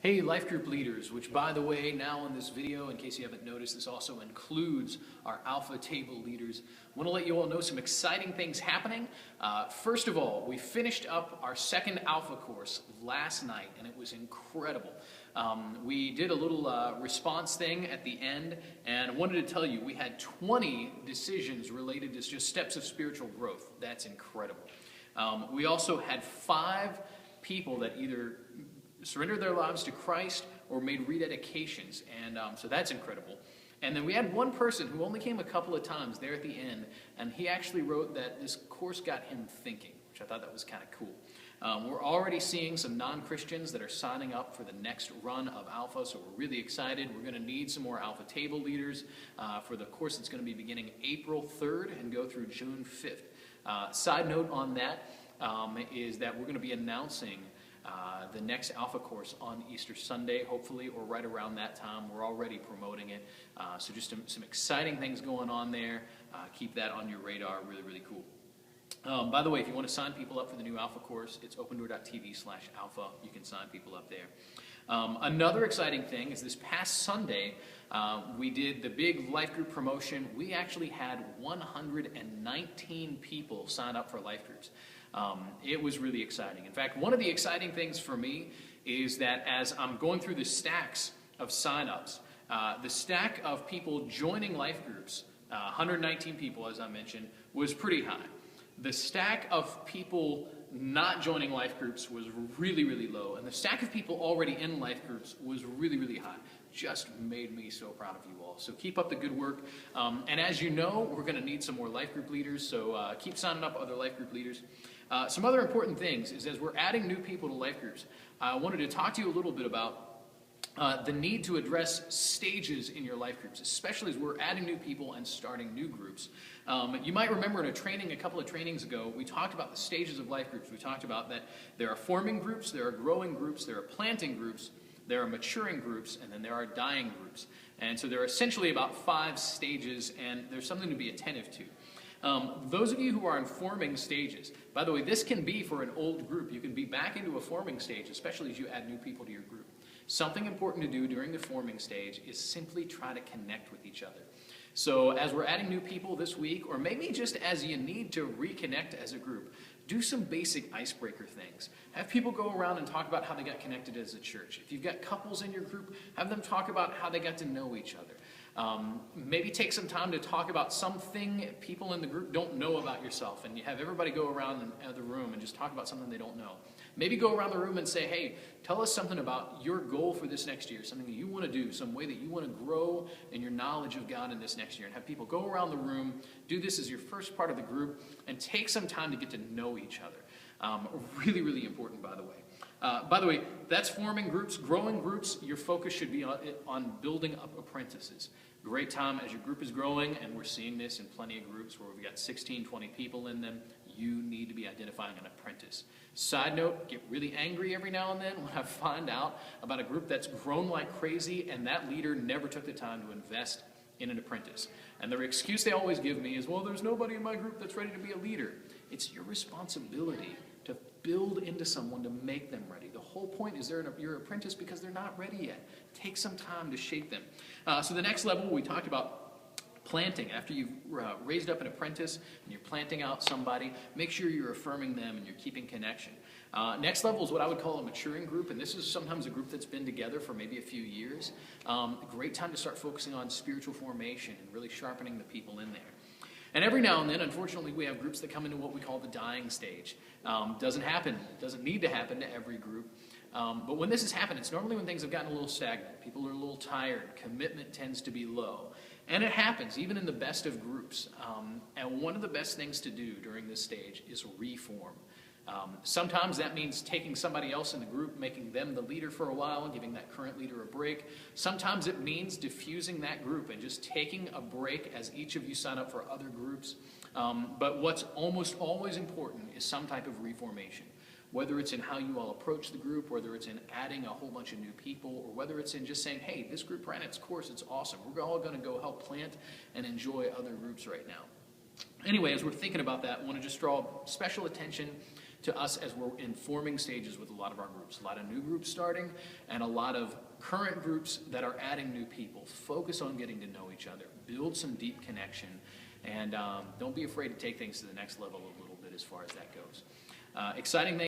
Hey, life group leaders, which by the way, now in this video, in case you haven't noticed, this also includes our alpha table leaders. I want to let you all know some exciting things happening. First of all, we finished up our second alpha course last night, and it was incredible. We did a little response thing at the end, and I wanted to tell you, we had 20 decisions related to just steps of spiritual growth. That's incredible. We also had 5 people that either surrendered their lives to Christ or made rededications, and so that's incredible. And then we had one person who only came a couple of times there at the end, and he actually wrote that this course got him thinking, which I thought that was kind of cool. We're already seeing some non-Christians that are signing up for the next run of Alpha, so we're really excited. We're going to need some more Alpha table leaders for the course that's going to be beginning April 3rd and go through June 5th. Side note on that is that we're going to be announcing the next Alpha course on Easter Sunday, hopefully, or right around that time. We're already promoting it. So just some exciting things going on there. Keep that on your radar. Really, really cool. By the way, if you want to sign people up for the new Alpha course, it's opendoor.tv/alpha. You can sign people up there. Another exciting thing is this past Sunday, we did the big life group promotion. We actually had 119 people sign up for life groups. It was really exciting. In fact, one of the exciting things for me is that as I'm going through the stacks of signups, the stack of people joining life groups, 119 people as I mentioned, was pretty high. The stack of people not joining life groups was really, really low. And the stack of people already in life groups was really, really high. Just made me so proud of you all. So keep up the good work. And as you know, we're going to need some more life group leaders. So keep signing up other life group leaders. Some other important things is as we're adding new people to life groups, I wanted to talk to you a little bit about the need to address stages in your life groups, especially as we're adding new people and starting new groups. You might remember in a couple of trainings ago, we talked about the stages of life groups. We talked about that there are forming groups, there are growing groups, there are planting groups, there are maturing groups, and then there are dying groups. And so there are essentially about 5 stages, and there's something to be attentive to. Those of you who are in forming stages, by the way, this can be for an old group. You can be back into a forming stage, especially as you add new people to your group. Something important to do during the forming stage is simply try to connect with each other. So as we're adding new people this week, or maybe just as you need to reconnect as a group, do some basic icebreaker things. Have people go around and talk about how they got connected as a church. If you've got couples in your group, have them talk about how they got to know each other. Maybe take some time to talk about something people in the group don't know about yourself, and you have everybody go around in the room and just talk about something they don't know. Maybe go around the room and say, hey, tell us something about your goal for this next year, something that you want to do, some way that you want to grow in your knowledge of God in this next year. And have people go around the room, do this as your first part of the group, and take some time to get to know each other. Really, really important, by the way. By the way, that's forming groups. Growing groups, your focus should be on building up apprentices. Great time as your group is growing, and we're seeing this in plenty of groups where we've got 16, 20 people in them. You need to be identifying an apprentice. Side note, get really angry every now and then when I find out about a group that's grown like crazy and that leader never took the time to invest in an apprentice. And the excuse they always give me is, well, there's nobody in my group that's ready to be a leader. It's your responsibility to build into someone to make them ready. The whole point is you're an apprentice because they're not ready yet. Take some time to shape them. So the next level, we talked about planting. After you've raised up an apprentice and you're planting out somebody, make sure you're affirming them and you're keeping connection. Next level is what I would call a maturing group, and this is sometimes a group that's been together for maybe a few years. A great time to start focusing on spiritual formation and really sharpening the people in there. And every now and then, unfortunately, we have groups that come into what we call the dying stage. Doesn't happen, doesn't need to happen to every group. But when this has happened, it's normally when things have gotten a little stagnant. People are a little tired. Commitment tends to be low. And it happens, even in the best of groups. And one of the best things to do during this stage is reform. Sometimes that means taking somebody else in the group, making them the leader for a while, and giving that current leader a break. Sometimes it means diffusing that group and just taking a break as each of you sign up for other groups. But what's almost always important is some type of reformation. Whether it's in how you all approach the group, whether it's in adding a whole bunch of new people, or whether it's in just saying, hey, this group ran its course, it's awesome. We're all going to go help plant and enjoy other groups right now. Anyway, as we're thinking about that, I want to just draw special attention to us as we're in forming stages with a lot of our groups. A lot of new groups starting and a lot of current groups that are adding new people. Focus on getting to know each other. Build some deep connection. And don't be afraid to take things to the next level a little bit as far as that goes. Exciting things.